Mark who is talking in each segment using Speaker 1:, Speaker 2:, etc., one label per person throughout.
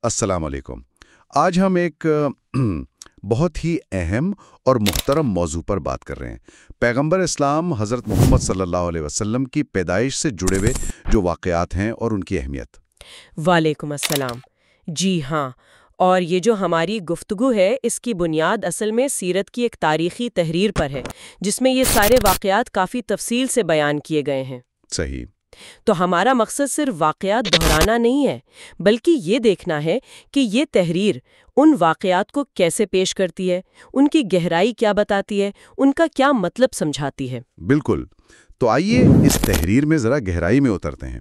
Speaker 1: السلام علیکم۔ آج ہم ایک بہت ہی اہم اور محترم موضوع پر بات کر رہے ہیں۔ پیغمبر اسلام حضرت محمد صلی اللہ علیہ وسلم کی پیدائش سے جڑے ہوئے جو واقعات ہیں اور ان کی اہمیت۔
Speaker 2: وعلیکم السلام۔ جی ہاں، اور یہ جو ہماری گفتگو ہے اس کی بنیاد اصل میں سیرت کی ایک تاریخی تحریر پر ہے، جس میں یہ سارے واقعات کافی تفصیل سے بیان کیے گئے ہیں۔
Speaker 1: صحیح۔
Speaker 2: تو ہمارا مقصد صرف واقعات دہرانا نہیں ہے، بلکہ یہ دیکھنا ہے کہ یہ تحریر ان واقعات کو کیسے پیش کرتی ہے، ان کی گہرائی کیا بتاتی ہے، ان کا کیا مطلب سمجھاتی ہے۔
Speaker 1: بالکل۔ تو آئیے اس تحریر میں ذرا گہرائی میں اترتے ہیں،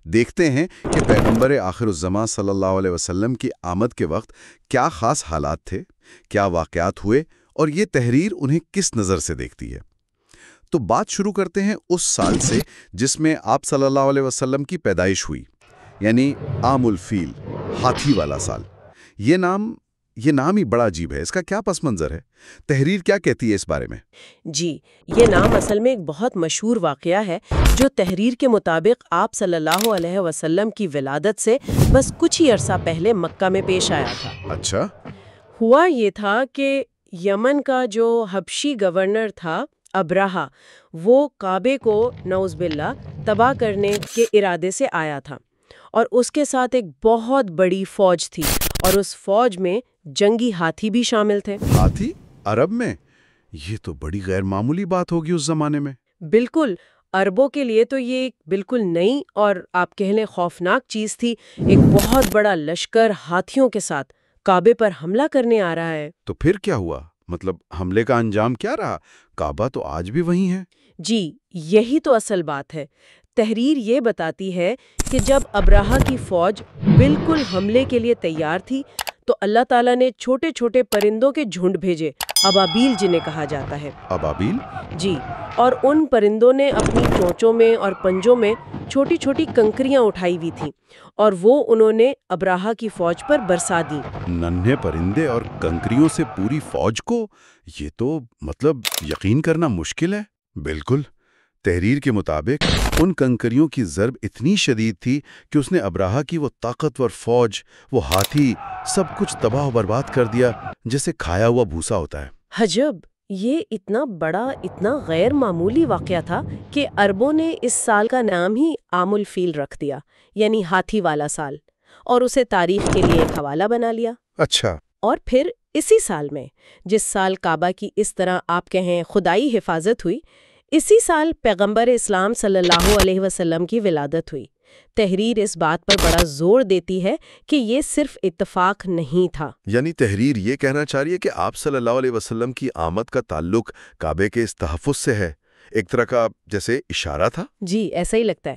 Speaker 1: دیکھتے ہیں کہ پیغمبر آخر الزماں صلی اللہ علیہ وسلم کی آمد کے وقت کیا خاص حالات تھے، کیا واقعات ہوئے، اور یہ تحریر انہیں کس نظر سے دیکھتی ہے۔ تو بات شروع کرتے ہیں اس سال سے جس میں آپ صلی اللہ علیہ وسلم کی پیدائش ہوئی، یعنی عام الفیل، ہاتھی والا سال۔ یہ نام ہی بڑا عجیب ہے، اس کا کیا پس منظر ہے؟ تحریر کیا کہتی ہے اس بارے میں؟
Speaker 2: جی، یہ نام اصل میں ایک بہت مشہور واقعہ ہے جو تحریر کے مطابق آپ صلی اللہ علیہ وسلم کی ولادت سے بس کچھ ہی عرصہ پہلے مکہ میں پیش آیا تھا۔
Speaker 1: اچھا۔
Speaker 2: ہوا یہ تھا کہ یمن کا جو حبشی گورنر تھا ابرہہ، وہ کعبے کو نعوذ باللہ تباہ کرنے کے ارادے سے آیا تھا، اور اس کے ساتھ ایک بہت بڑی فوج تھی، اور اس فوج میں جنگی ہاتھی بھی شامل تھے۔
Speaker 1: ہاتھی عرب میں؟ یہ تو بڑی غیر معمولی بات ہوگی اس زمانے میں۔
Speaker 2: بالکل، عربوں کے لیے تو یہ ایک بالکل نئی اور آپ کہہ لیں خوفناک چیز تھی۔ ایک بہت بڑا لشکر ہاتھیوں کے ساتھ کعبے پر حملہ کرنے آ رہا ہے۔
Speaker 1: تو پھر کیا ہوا؟ مطلب حملے کا انجام کیا رہا؟ کعبہ تو آج بھی وہیں ہے۔
Speaker 2: جی، یہی تو اصل بات ہے۔ تحریر یہ بتاتی ہے کہ جب ابرہہ کی فوج بالکل حملے کے لیے تیار تھی تو اللہ تعالیٰ نے چھوٹے چھوٹے پرندوں کے جھنڈ بھیجے، ابابیل جنہیں کہا جاتا ہے۔
Speaker 1: ابابیل؟
Speaker 2: جی، اور ان پرندوں نے اپنی چونچوں میں اور پنجوں میں چھوٹی چھوٹی کنکریاں اٹھائی ہوئی تھیں، اور وہ انہوں نے ابرہہ کی فوج پر برسا دیں۔
Speaker 1: ننھے پرندے اور کنکریوں سے پوری فوج کو؟ یہ تو مطلب یقین کرنا مشکل ہے۔ بالکل۔ تحریر کے مطابق ان کنکریوں کی ضرب اتنی شدید تھی کہ اس نے ابرہہ کی وہ طاقتور فوج، وہ ہاتھی، سب کچھ تباہ و برباد کر دیا جیسے کھایا ہوا بھوسا ہوتا ہے۔
Speaker 2: عجب، یہ اتنا بڑا، اتنا غیر معمولی واقعہ تھا کہ عربوں نے اس سال کا نام ہی عام الفیل رکھ دیا، یعنی ہاتھی والا سال، اور اسے تاریخ کے لیے ایک حوالہ بنا لیا۔
Speaker 1: اچھا۔
Speaker 2: اور پھر اسی سال میں، جس سال کعبہ کی اس طرح آپ کہیں خدائی حفاظت ہوئی، اسی سال پیغمبر اسلام صلی اللہ علیہ وسلم کی ولادت ہوئی۔ تحریر اس بات پر بڑا زور دیتی ہے کہ یہ صرف اتفاق نہیں تھا۔
Speaker 1: یعنی تحریر یہ کہنا چاہ رہی ہے کہ آپ صلی اللہ علیہ وسلم کی آمد کا تعلق کعبے کے اس تحفظ سے ہے، ایک طرح کا جیسے اشارہ تھا۔
Speaker 2: جی، ایسا ہی لگتا ہے۔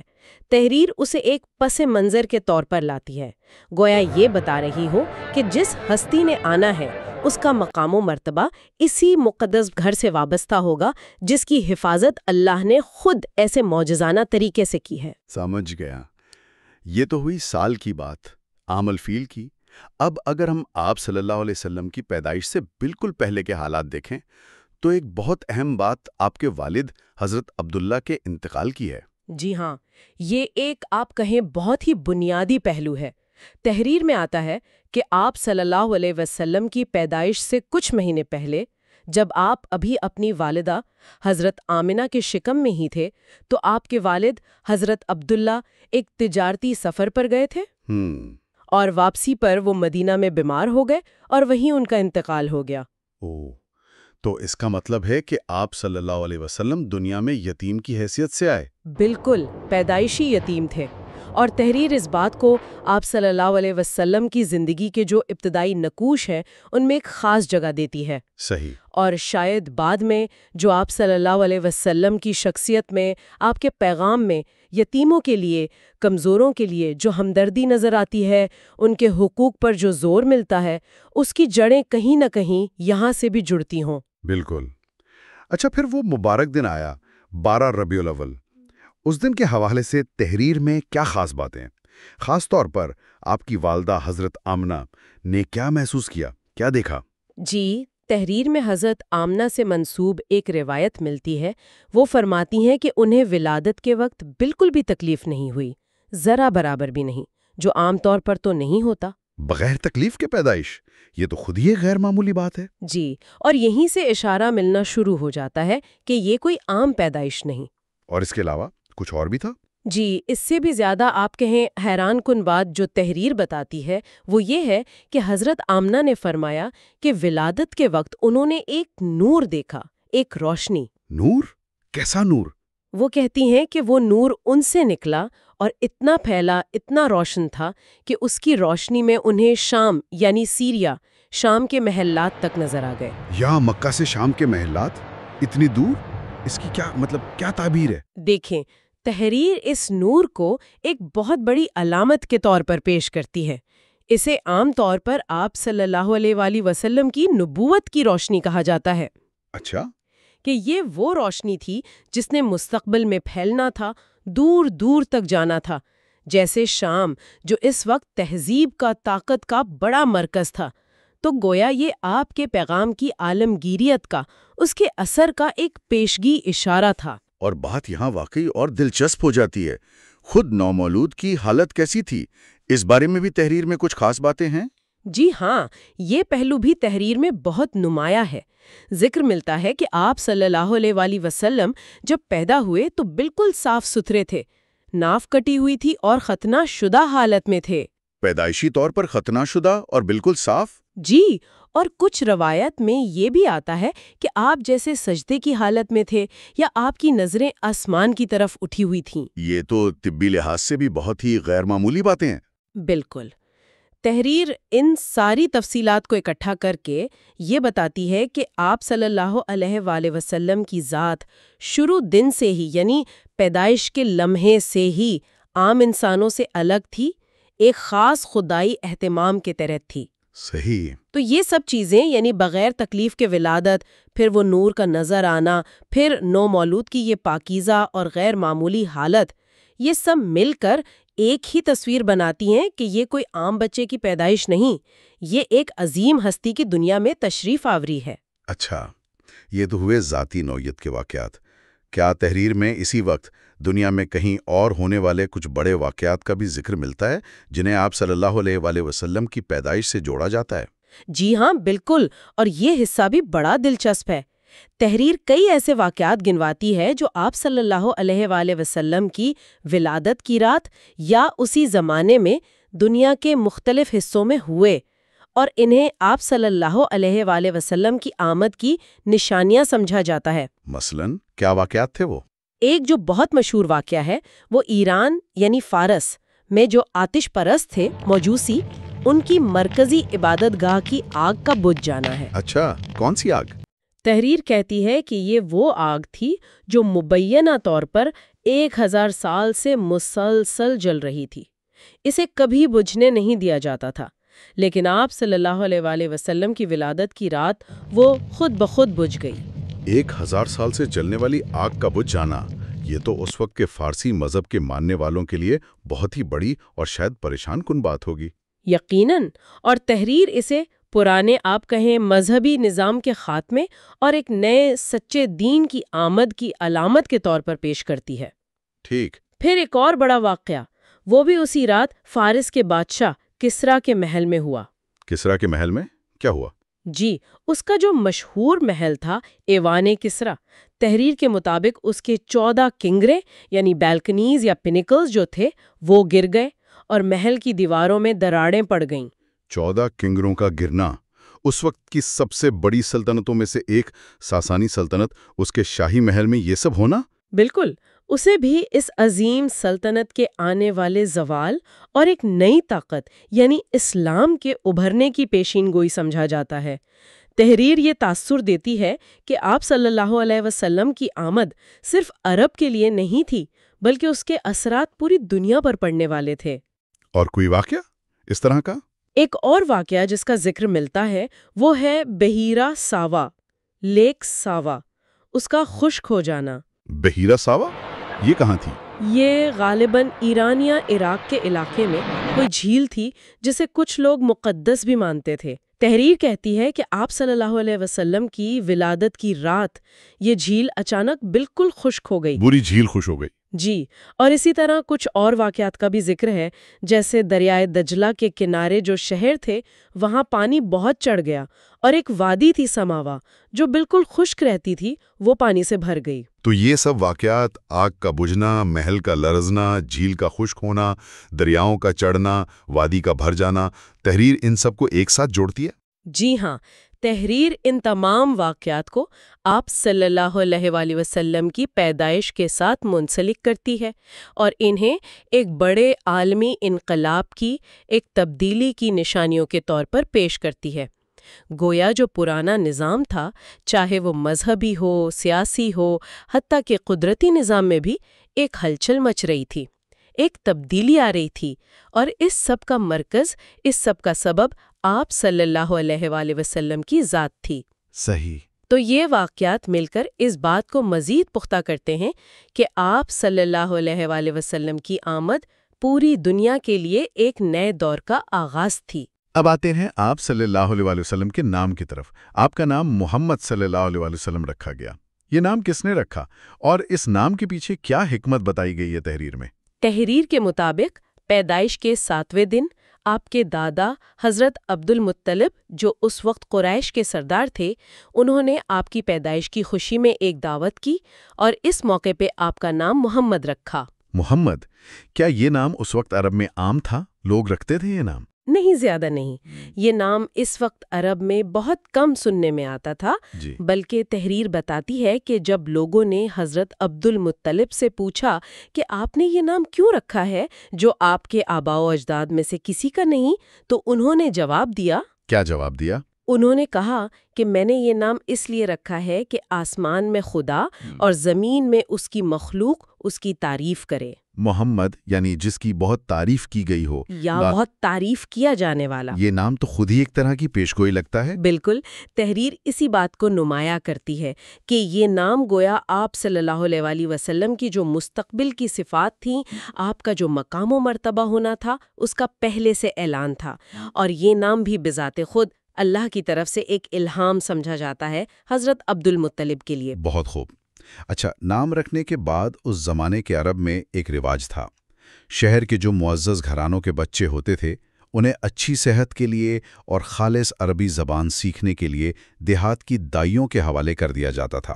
Speaker 2: تحریر اسے ایک پس منظر کے طور پر لاتی ہے، گویا یہ بتا رہی ہو کہ جس ہستی نے آنا ہے اس کا مقام و مرتبہ اسی مقدس گھر سے وابستہ ہوگا جس کی حفاظت اللہ نے خود ایسے معجزانہ طریقے سے کی ہے۔
Speaker 1: سمجھ گیا۔ یہ تو ہوئی سال کی بات، عام الفیل کی۔ اب اگر ہم آپ صلی اللہ علیہ وسلم کی پیدائش سے بالکل پہلے کے حالات دیکھیں تو ایک بہت اہم بات آپ کے والد حضرت عبداللہ کے انتقال کی ہے۔
Speaker 2: جی ہاں، یہ ایک آپ کہیں بہت ہی بنیادی پہلو ہے۔ تحریر میں آتا ہے کہ آپ صلی اللہ علیہ وسلم کی پیدائش سے کچھ مہینے پہلے، جب آپ ابھی اپنی والدہ حضرت آمنہ کے شکم میں ہی تھے، تو آپ کے والد حضرت عبداللہ ایک تجارتی سفر پر گئے تھے، اور واپسی پر وہ مدینہ میں بیمار ہو گئے اور وہیں ان کا انتقال ہو گیا۔
Speaker 1: تو اس کا مطلب ہے کہ آپ صلی اللہ علیہ وسلم دنیا میں یتیم کی حیثیت سے آئے؟
Speaker 2: بالکل، پیدائشی یتیم تھے، اور تحریر اس بات کو آپ صلی اللہ علیہ وسلم کی زندگی کے جو ابتدائی نقوش ہیں ان میں ایک خاص جگہ دیتی ہے۔
Speaker 1: صحیح۔
Speaker 2: اور شاید بعد میں جو آپ صلی اللہ علیہ وسلم کی شخصیت میں، آپ کے پیغام میں یتیموں کے لیے، کمزوروں کے لیے جو ہمدردی نظر آتی ہے، ان کے حقوق پر جو زور ملتا ہے، اس کی جڑیں کہیں نہ کہیں یہاں سے بھی جڑتی ہوں۔
Speaker 1: بالکل۔ اچھا، پھر وہ مبارک دن آیا، 12 ربیع الاول۔ اس دن کے حوالے سے تحریر میں کیا خاص باتیں ہیں؟ خاص طور پر آپ کی والدہ حضرت آمنہ نے کیا محسوس کیا، کیا دیکھا؟
Speaker 2: جی، تحریر میں حضرت آمنہ سے منسوب ایک روایت ملتی ہے۔ وہ فرماتی ہیں کہ انہیں ولادت کے وقت بالکل بھی تکلیف نہیں ہوئی، ذرا برابر بھی نہیں، جو عام طور پر تو نہیں ہوتا۔
Speaker 1: بغیر تکلیف کے پیدائش، یہ تو خود ہی ایک غیر معمولی بات ہے۔
Speaker 2: جی، اور یہیں سے اشارہ ملنا شروع ہو جاتا ہے کہ یہ کوئی عام پیدائش نہیں۔
Speaker 1: اور اس کے علاوہ کچھ اور بھی تھا؟
Speaker 2: جی، اس سے بھی زیادہ آپ کہیں حیران کن بات جو تحریر بتاتی ہے وہ یہ ہے کہ حضرت آمنہ نے فرمایا کہ ولادت کے وقت انہوں نے ایک نور دیکھا، ایک روشنی۔
Speaker 1: نور؟ کیسا نور؟
Speaker 2: وہ کہتی ہیں کہ وہ نور ان سے نکلا اور اتنا پھیلا، اتنا روشن تھا کہ اس کی روشنی میں انہیں شام یعنی سیریا، شام کے محلات تک نظر آ گئے۔
Speaker 1: یا مکہ سے شام کے محلات؟ اتنی دور؟ اس کی کیا تعبیر ہے؟
Speaker 2: دیکھیں، تحریر اس نور کو ایک بہت بڑی علامت کے طور پر پیش کرتی ہے۔ اسے عام طور پر آپ صلی اللہ علیہ وآلہ وسلم کی نبوت کی روشنی کہا جاتا ہے۔
Speaker 1: اچھا؟
Speaker 2: کہ یہ وہ روشنی تھی جس نے مستقبل میں پھیلنا تھا، دور دور تک جانا تھا، جیسے شام جو اس وقت تہذیب کا، طاقت کا بڑا مرکز تھا۔ تو گویا یہ آپ کے پیغام کی عالمگیریت کا، اس کے اثر کا ایک پیشگی اشارہ تھا۔
Speaker 1: اور بات یہاں واقعی اور دلچسپ ہو جاتی ہے، خود نومولود کی حالت کیسی تھی؟ اس بارے میں بھی تحریر میں کچھ خاص باتیں ہیں؟
Speaker 2: جی ہاں، یہ پہلو بھی تحریر میں بہت نمایاں ہے۔ ذکر ملتا ہے کہ آپ صلی اللہ علیہ وآلہ وسلم جب پیدا ہوئے تو بالکل صاف ستھرے تھے، ناف کٹی ہوئی تھی اور ختنہ شدہ حالت میں تھے۔
Speaker 1: پیدائشی طور پر ختنہ شدہ اور بالکل صاف؟
Speaker 2: جی، اور کچھ روایت میں یہ بھی آتا ہے کہ آپ جیسے سجدے کی حالت میں تھے یا آپ کی نظریں آسمان کی طرف اٹھی ہوئی تھیں۔
Speaker 1: یہ تو طبی لحاظ سے بھی بہت ہی غیر معمولی باتیں ہیں۔
Speaker 2: بالکل۔ تحریر ان ساری تفصیلات کو اکٹھا کر کے یہ بتاتی ہے کہ آپ صلی اللہ علیہ وآلہ وسلم کی ذات شروع دن سے ہی یعنی پیدائش کے لمحے سے ہی عام انسانوں سے الگ تھی، ایک خاص خدائی اہتمام کے تحت تھی۔
Speaker 1: صحیح۔
Speaker 2: تو یہ سب چیزیں یعنی بغیر تکلیف کے ولادت، پھر وہ نور کا نظر آنا، پھر نومولود کی یہ پاکیزہ اور غیر معمولی حالت، یہ سب مل کر ایک ہی تصویر بناتی ہیں کہ یہ کوئی عام بچے کی پیدائش نہیں، یہ ایک عظیم ہستی کی دنیا میں تشریف آوری ہے۔
Speaker 1: اچھا، یہ تو ہوئے ذاتی نوعیت کے واقعات۔ کیا تحریر میں اسی وقت دنیا میں کہیں اور ہونے والے کچھ بڑے واقعات کا بھی ذکر ملتا ہے جنہیں آپ صلی اللہ علیہ وآلہ وسلم کی پیدائش سے جوڑا جاتا ہے؟
Speaker 2: جی ہاں، بالکل، اور یہ حصہ بھی بڑا دلچسپ ہے۔ تحریر کئی ایسے واقعات گنواتی ہے جو آپ صلی اللہ علیہ وآلہ وسلم کی ولادت کی رات یا اسی زمانے میں دنیا کے مختلف حصوں میں ہوئے، اور انہیں آپ صلی اللہ علیہ وآلہ وسلم کی آمد کی نشانیاں سمجھا جاتا ہے۔
Speaker 1: مثلاً کیا واقعات تھے وہ؟
Speaker 2: ایک جو بہت مشہور واقعہ ہے وہ ایران یعنی فارس میں جو آتش پرست تھے موجوسی، ان کی مرکزی عبادت گاہ کی آگ کا بجھ جانا ہے۔
Speaker 1: اچھا، کون سی آگ؟
Speaker 2: تحریر کہتی ہے کہ یہ وہ آگ تھی جو مبینہ طور پر 1000 سال سے مسلسل جل رہی تھی، اسے کبھی بجھنے نہیں دیا جاتا تھا، لیکن آپ صلی اللہ علیہ وآلہ وسلم کی ولادت کی رات وہ خود بخود بجھ گئی۔
Speaker 1: 1000 سال سے جلنے والی آگ کا بجھ جانا، یہ تو اس وقت کے فارسی مذہب کے ماننے والوں کے لیے بہت ہی بڑی اور شاید پریشان کن بات ہوگی۔
Speaker 2: یقیناً، اور تحریر اسے پرانے آپ کہیں مذہبی نظام کے خاتمے اور ایک نئے سچے دین کی آمد کی علامت کے طور پر پیش کرتی ہے۔
Speaker 1: ٹھیک۔
Speaker 2: پھر ایک اور بڑا واقعہ، وہ بھی اسی رات فارس کے بادشاہ کسریٰ کے محل میں ہوا۔
Speaker 1: کسریٰ کے محل میں کیا ہوا؟
Speaker 2: جی، اس کا جو مشہور محل تھا ایوان کسریٰ، تحریر کے مطابق اس کے 14 کنگرے یعنی بیلکنیز یا پینیکلز جو تھے وہ گر گئے اور محل کی دیواروں میں دراڑیں پڑ گئیں۔
Speaker 1: 14 کنگروں کا گرنا، اس وقت کی سب سے بڑی سلطنتوں میں سے ایک ساسانی سلطنت، اس کے شاہی محل میں یہ سب ہونا؟
Speaker 2: بالکل، اسے بھی اس عظیم سلطنت کے آنے والے زوال اور ایک نئی طاقت یعنی اسلام کے ابھرنے کی پیشین گوئی سمجھا جاتا ہے۔ تحریر یہ تاثر دیتی ہے کہ آپ صلی اللہ علیہ وسلم کی آمد صرف عرب کے لیے نہیں تھی، بلکہ اس کے اثرات پوری دنیا پر پڑنے والے تھے۔
Speaker 1: اور کوئی واقعہ اس طرح کا؟
Speaker 2: ایک اور واقعہ جس کا ذکر ملتا ہے وہ ہے بحیرہ ساوا، لیک ساوا، اس کا خشک ہو جانا۔
Speaker 1: بحیرہ ساوا یہ کہاں تھی؟
Speaker 2: یہ غالباً ایران یا عراق کے علاقے میں کوئی جھیل تھی جسے کچھ لوگ مقدس بھی مانتے تھے۔ تحریر کہتی ہے کہ آپ صلی اللہ علیہ وسلم کی ولادت کی رات یہ جھیل اچانک بالکل خشک ہو گئی۔
Speaker 1: بری جھیل خشک ہو گئی۔
Speaker 2: جی، اور اسی طرح کچھ اور واقعات کا بھی ذکر ہے، جیسے دریائے دجلہ کے کنارے جو شہر تھے وہاں پانی بہت چڑھ گیا اور ایک وادی تھی سماوا جو بالکل خشک رہتی تھی، وہ پانی سے بھر گئی۔
Speaker 3: تو یہ سب واقعات، آگ کا بجھنا، محل کا لرزنا، جھیل کا خشک ہونا، دریاؤں کا چڑھنا، وادی کا بھر جانا، تحریر ان سب کو ایک ساتھ جوڑتی ہے؟
Speaker 2: جی ہاں، تحریر ان تمام واقعات کو آپ صلی اللہ علیہ وآلہ وسلم کی پیدائش کے ساتھ منسلک کرتی ہے اور انہیں ایک بڑے عالمی انقلاب کی، ایک تبدیلی کی نشانیوں کے طور پر پیش کرتی ہے۔ گویا جو پرانا نظام تھا، چاہے وہ مذہبی ہو، سیاسی ہو، حتیٰ کہ قدرتی نظام میں بھی ایک ہلچل مچ رہی تھی، ایک تبدیلی آ رہی تھی، اور اس سب کا مرکز، اس سب کا سبب آپ صلی اللہ علیہ وآلہ وسلم کی ذات تھی۔
Speaker 1: صحیح۔
Speaker 2: تو یہ واقعات مل کر اس بات کو مزید پختہ کرتے ہیں کہ آپ صلی اللہ علیہ وآلہ وسلم کی آمد پوری دنیا کے لیے ایک نئے دور کا آغاز تھی۔
Speaker 3: اب آتے ہیں آپ صلی اللہ علیہ وآلہ وسلم کے نام کی طرف۔ آپ کا نام محمد صلی اللہ علیہ وآلہ وسلم رکھا گیا۔ یہ نام کس نے رکھا اور اس نام کے پیچھے کیا حکمت بتائی گئی ہے تحریر میں؟
Speaker 2: تحریر کے مطابق پیدائش کے 7ویں دن آپ کے دادا حضرت عبد المطلب، جو اس وقت قریش کے سردار تھے، انہوں نے آپ کی پیدائش کی خوشی میں ایک دعوت کی اور اس موقع پہ آپ کا نام محمد رکھا۔
Speaker 3: محمد، کیا یہ نام اس وقت عرب میں عام تھا؟ لوگ رکھتے تھے یہ نام؟
Speaker 2: نہیں، زیادہ نہیں۔ یہ نام اس وقت عرب میں بہت کم سننے میں آتا تھا، بلکہ تحریر بتاتی ہے کہ جب لوگوں نے حضرت عبد المطلب سے پوچھا کہ آپ نے یہ نام کیوں رکھا ہے جو آپ کے آباء و اجداد میں سے کسی کا نہیں، تو انہوں نے جواب دیا۔
Speaker 3: کیا جواب دیا؟
Speaker 2: انہوں نے کہا کہ میں نے یہ نام اس لیے رکھا ہے کہ آسمان میں خدا اور زمین میں اس کی مخلوق اس کی تعریف کرے۔
Speaker 3: محمد یعنی جس کی بہت تعریف کی گئی ہو
Speaker 2: یا بہت تعریف کیا جانے والا۔
Speaker 3: یہ نام تو خود ہی ایک طرح کی پیشگوئی لگتا ہے۔
Speaker 2: بالکل، تحریر اسی بات کو نمایاں کرتی ہے کہ یہ نام گویا آپ صلی اللہ علیہ وآلہ وسلم کی جو مستقبل کی صفات تھیں، آپ کا جو مقام و مرتبہ ہونا تھا، اس کا پہلے سے اعلان تھا، اور یہ نام بھی بذات خود اللہ کی طرف سے ایک الہام سمجھا جاتا ہے حضرت عبد المطلب کے لیے۔
Speaker 1: بہت خوب۔ اچھا، نام رکھنے کے بعد اس زمانے کے عرب میں ایک رواج تھا۔ شہر کے جو معزز گھرانوں کے بچے ہوتے تھے، انہیں اچھی صحت کے لیے اور خالص عربی زبان سیکھنے کے لیے دیہات کی دائیوں کے حوالے کر دیا جاتا تھا۔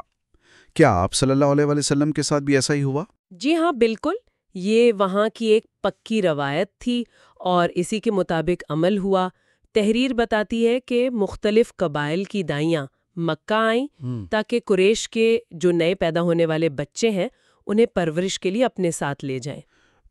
Speaker 1: کیا آپ صلی اللہ علیہ وآلہ وسلم کے ساتھ بھی ایسا ہی ہوا؟
Speaker 2: جی ہاں، بالکل۔ یہ وہاں کی ایک پکی روایت تھی اور اسی کے مطابق عمل ہوا۔ تحریر بتاتی ہے کہ مختلف قبائل کی دائیاں مکہ آئیں تاکہ قریش کے جو نئے پیدا ہونے والے بچے ہیں انہیں پرورش کے لیے اپنے ساتھ لے جائیں۔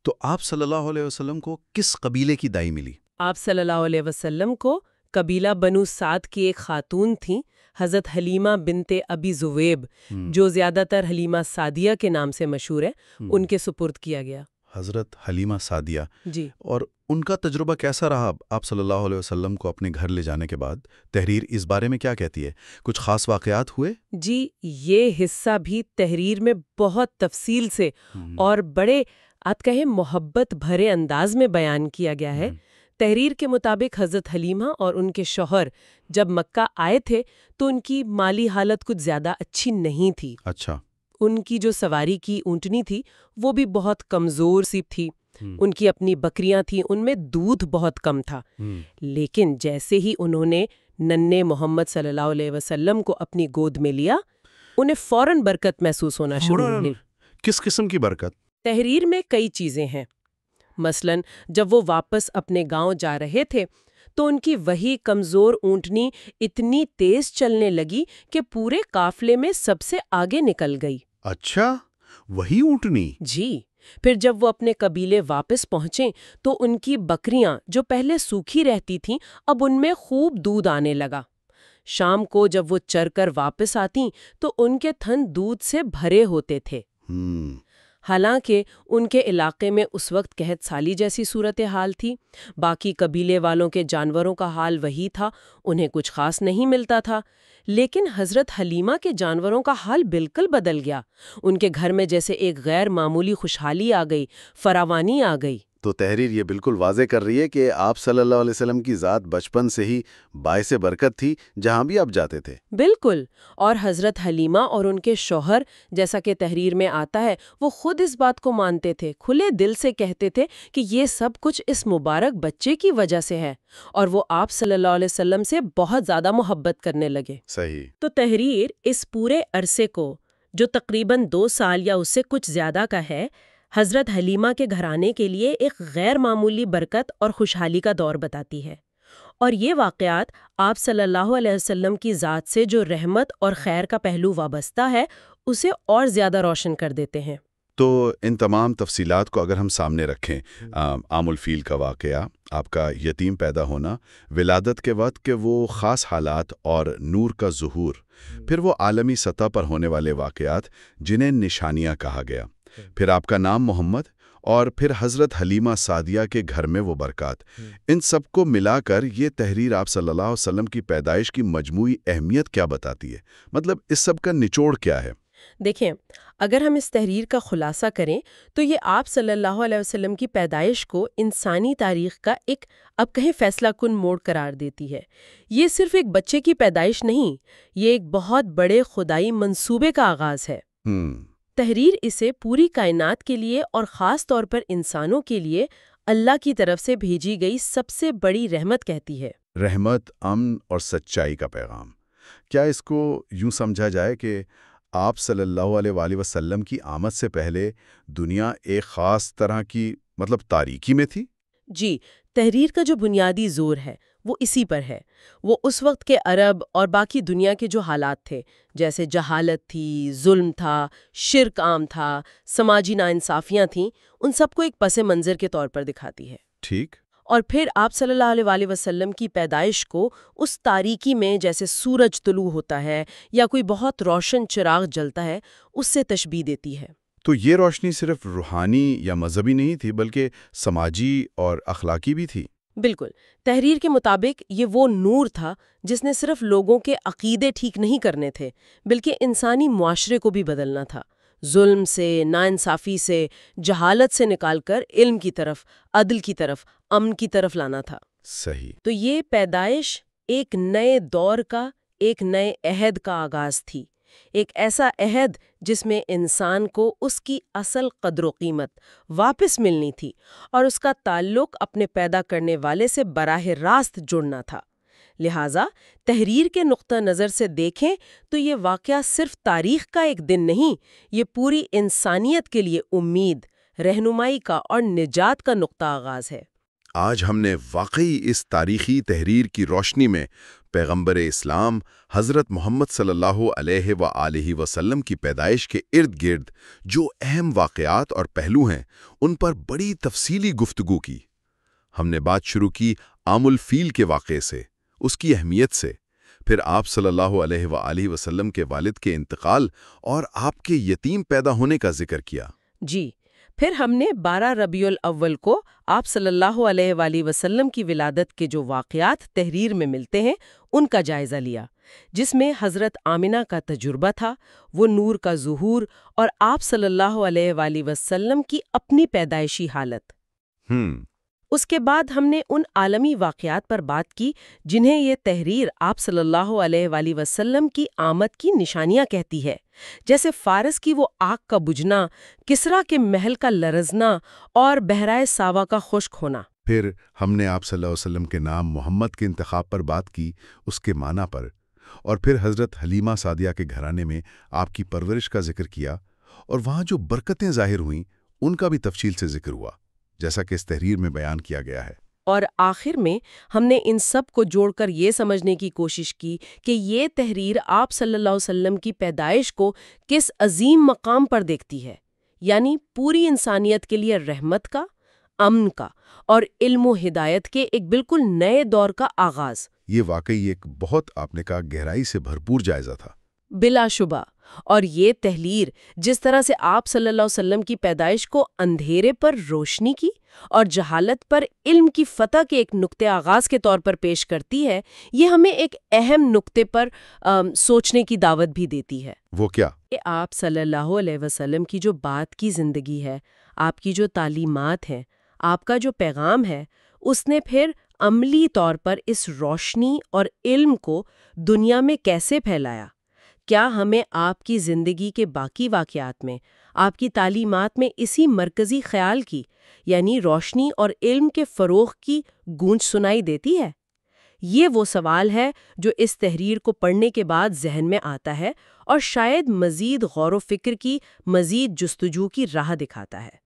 Speaker 1: تو آپ صلی اللہ علیہ وسلم کو کس قبیلے کی دائی ملی؟
Speaker 2: آپ صلی اللہ علیہ وسلم کو قبیلہ بنو سعد کی ایک خاتون تھیں، حضرت حلیمہ بنت ابی زویب، جو زیادہ تر حلیمہ سعدیہ کے نام سے مشہور ہے، ان کے سپرد کیا گیا۔
Speaker 1: حضرت حلیمہ سعدیہ۔
Speaker 2: جی۔
Speaker 1: اور ان کا تجربہ کیسا رہا آپ صلی اللہ علیہ وسلم کو اپنے گھر لے جانے کے بعد؟ تحریر اس بارے میں کیا کہتی ہے؟ کچھ خاص واقعات ہوئے؟
Speaker 2: جی، یہ حصہ بھی تحریر میں بہت تفصیل سے اور بڑے آپ کہیں محبت بھرے انداز میں بیان کیا گیا ہے۔ تحریر کے مطابق حضرت حلیمہ اور ان کے شوہر جب مکہ آئے تھے تو ان کی مالی حالت کچھ زیادہ اچھی نہیں تھی۔
Speaker 1: اچھا۔
Speaker 2: ان کی جو سواری کی اونٹنی تھی وہ بھی بہت کمزور سی تھی، ان کی اپنی بکریاں تھیں، ان میں دودھ بہت کم تھا۔ لیکن جیسے ہی انہوں نے ننھے محمد صلی اللہ علیہ وسلم کو اپنی گود میں لیا، انہیں فوراً برکت محسوس ہونا شروع ہوئی۔
Speaker 1: کس قسم کی برکت؟
Speaker 2: تحریر میں کئی چیزیں ہیں۔ مثلاً جب وہ واپس اپنے گاؤں جا رہے تھے تو ان کی وہی کمزور اونٹنی اتنی تیز چلنے لگی کہ پورے قافلے میں سب سے آگے نکل گئی۔
Speaker 1: اچھا، وہی اونٹنی؟
Speaker 2: جی۔ پھر جب وہ اپنے قبیلے واپس پہنچے تو ان کی بکریاں جو پہلے سوکھی رہتی تھیں اب ان میں خوب دودھ آنے لگا۔ شام کو جب وہ چر کر واپس آتیں تو ان کے تھن دودھ سے بھرے ہوتے تھے۔ حالانکہ ان کے علاقے میں اس وقت قحط سالی جیسی صورتحال تھی، باقی قبیلے والوں کے جانوروں کا حال وہی تھا، انہیں کچھ خاص نہیں ملتا تھا، لیکن حضرت حلیمہ کے جانوروں کا حال بالکل بدل گیا۔ ان کے گھر میں جیسے ایک غیر معمولی خوشحالی آ گئی، فراوانی آ گئی۔
Speaker 1: تو تحریر یہ بالکل واضح کر رہی ہے کہ آپ صلی اللہ علیہ وسلم کی ذات بچپن سے ہی باعث برکت تھی جہاں بھی آپ جاتے تھے۔
Speaker 2: بالکل، اور حضرت حلیمہ اور ان کے شوہر، جیسا کہ تحریر میں آتا ہے، وہ خود اس بات کو مانتے تھے، کھلے دل سے کہتے تھے کہ یہ سب کچھ اس مبارک بچے کی وجہ سے ہے، اور وہ آپ صلی اللہ علیہ وسلم سے بہت زیادہ محبت کرنے لگے۔
Speaker 1: صحیح۔
Speaker 2: تو تحریر اس پورے عرصے کو، جو تقریباً 2 سال یا اس سے کچھ زیادہ کا ہے، حضرت حلیمہ کے گھرانے کے لیے ایک غیر معمولی برکت اور خوشحالی کا دور بتاتی ہے، اور یہ واقعات آپ صلی اللہ علیہ وسلم کی ذات سے جو رحمت اور خیر کا پہلو وابستہ ہے اسے اور زیادہ روشن کر دیتے ہیں۔
Speaker 1: تو ان تمام تفصیلات کو اگر ہم سامنے رکھیں، عام الفیل کا واقعہ، آپ کا یتیم پیدا ہونا، ولادت کے وقت کے وہ خاص حالات اور نور کا ظہور، پھر وہ عالمی سطح پر ہونے والے واقعات جنہیں نشانیاں کہا گیا، پھر آپ کا نام محمد، اور پھر حضرت حلیمہ سعدیہ کے گھر میں وہ برکات، ان سب کو ملا کر یہ تحریر آپ صلی اللہ علیہ وسلم کی پیدائش کی مجموعی اہمیت کیا بتاتی ہے؟ مطلب اس سب کا نچوڑ کیا ہے؟
Speaker 2: دیکھیں، اگر ہم اس تحریر کا خلاصہ کریں تو یہ آپ صلی اللہ علیہ وسلم کی پیدائش کو انسانی تاریخ کا ایک، اب کہیں، فیصلہ کن موڑ قرار دیتی ہے۔ یہ صرف ایک بچے کی پیدائش نہیں، یہ ایک بہت بڑے خدائی منصوبے کا آغاز ہے۔ تحریر اسے پوری کائنات کے لیے اور خاص طور پر انسانوں کے لیے اللہ کی طرف سے بھیجی گئی سب سے بڑی رحمت کہتی ہے۔
Speaker 1: رحمت، امن اور سچائی کا پیغام۔ کیا اس کو یوں سمجھا جائے کہ آپ صلی اللہ علیہ وآلہ وسلم کی آمد سے پہلے دنیا ایک خاص طرح کی تاریکی میں تھی؟
Speaker 2: جی، تحریر کا جو بنیادی زور ہے وہ اسی پر ہے۔ وہ اس وقت کے عرب اور باقی دنیا کے جو حالات تھے، جیسے جہالت تھی، ظلم تھا، شرک عام تھا، سماجی ناانصافیاں تھیں، ان سب کو ایک پس منظر کے طور پر دکھاتی ہے۔
Speaker 1: ٹھیک۔
Speaker 2: اور پھر آپ صلی اللہ علیہ وآلہ وسلم کی پیدائش کو اس تاریکی میں، جیسے سورج طلوع ہوتا ہے یا کوئی بہت روشن چراغ جلتا ہے، اس سے تشبیہ دیتی ہے۔
Speaker 1: تو یہ روشنی صرف روحانی یا مذہبی نہیں تھی بلکہ سماجی اور اخلاقی بھی تھی۔
Speaker 2: بالکل، تحریر کے مطابق یہ وہ نور تھا جس نے صرف لوگوں کے عقیدے ٹھیک نہیں کرنے تھے، بلکہ انسانی معاشرے کو بھی بدلنا تھا، ظلم سے، ناانصافی سے، جہالت سے نکال کر علم کی طرف، عدل کی طرف، امن کی طرف لانا تھا۔
Speaker 1: صحیح۔
Speaker 2: تو یہ پیدائش ایک نئے دور کا، ایک نئے عہد کا آغاز تھی، ایک ایسا عہد جس میں انسان کو اس کی اصل قدر و قیمت واپس ملنی تھی اور اس کا تعلق اپنے پیدا کرنے والے سے براہ راست جڑنا تھا۔ لہٰذا تحریر کے نقطہ نظر سے دیکھیں تو یہ واقعہ صرف تاریخ کا ایک دن نہیں، یہ پوری انسانیت کے لیے امید، رہنمائی کا اور نجات کا نقطہ آغاز ہے۔
Speaker 1: آج ہم نے واقعی اس تاریخی تحریر کی روشنی میں پیغمبر اسلام حضرت محمد صلی اللہ علیہ وآلہ وسلم کی پیدائش کے ارد گرد جو اہم واقعات اور پہلو ہیں ان پر بڑی تفصیلی گفتگو کی۔ ہم نے بات شروع کی عام الفیل کے واقعے سے، اس کی اہمیت سے، پھر آپ صلی اللہ علیہ وآلہ وسلم کے والد کے انتقال اور آپ کے یتیم پیدا ہونے کا ذکر کیا۔
Speaker 2: جی، پھر ہم نے 12 ربیع الاول کو آپ صلی اللہ علیہ وآلہ وسلم کی ولادت کے جو واقعات تحریر میں ملتے ہیں ان کا جائزہ لیا، جس میں حضرت آمنہ کا تجربہ تھا، وہ نور کا ظہور، اور آپ صلی اللہ علیہ وآلہ وسلم کی اپنی پیدائشی حالت۔ اس کے بعد ہم نے ان عالمی واقعات پر بات کی جنہیں یہ تحریر آپ صلی اللہ علیہ وآلہ وسلم کی آمد کی نشانیاں کہتی ہے، جیسے فارس کی وہ آگ کا بجھنا، کسریٰ کے محل کا لرزنا اور بحرائے ساوا کا خشک ہونا۔
Speaker 3: پھر ہم نے آپ صلی اللہ علیہ وسلم کے نام محمد کے انتخاب پر بات کی، اس کے معنی پر، اور پھر حضرت حلیمہ سعدیہ کے گھرانے میں آپ کی پرورش کا ذکر کیا، اور وہاں جو برکتیں ظاہر ہوئیں ان کا بھی تفصیل سے ذکر ہوا، جیسا کہ اس تحریر میں بیان کیا گیا ہے۔
Speaker 2: اور آخر میں ہم نے ان سب کو جوڑ کر یہ سمجھنے کی کوشش کی کہ یہ تحریر آپ صلی اللہ علیہ وسلم کی پیدائش کو کس عظیم مقام پر دیکھتی ہے، یعنی پوری انسانیت کے لیے رحمت کا، امن کا اور علم و ہدایت کے ایک بالکل نئے دور کا آغاز۔
Speaker 3: یہ واقعی ایک بہت، آپ نے کہا، گہرائی سے بھرپور جائزہ تھا۔
Speaker 2: بلا شبہ، اور یہ تحریر جس طرح سے آپ صلی اللہ علیہ وسلم کی پیدائش کو اندھیرے پر روشنی کی اور جہالت پر علم کی فتح کے ایک نقطۂ آغاز کے طور پر پیش کرتی ہے، یہ ہمیں ایک اہم نقطے پر سوچنے کی دعوت بھی دیتی ہے۔
Speaker 3: وہ کیا؟
Speaker 2: کہ آپ صلی اللہ علیہ وسلم کی جو بات کی زندگی ہے، آپ کی جو تعلیمات ہیں، آپ کا جو پیغام ہے اس نے پھر عملی طور پر اس روشنی اور علم کو دنیا میں کیسے پھیلایا؟ کیا ہمیں آپ کی زندگی کے باقی واقعات میں، آپ کی تعلیمات میں اسی مرکزی خیال کی، یعنی روشنی اور علم کے فروغ کی گونج سنائی دیتی ہے؟ یہ وہ سوال ہے جو اس تحریر کو پڑھنے کے بعد ذہن میں آتا ہے اور شاید مزید غور و فکر کی، مزید جستجو کی راہ دکھاتا ہے۔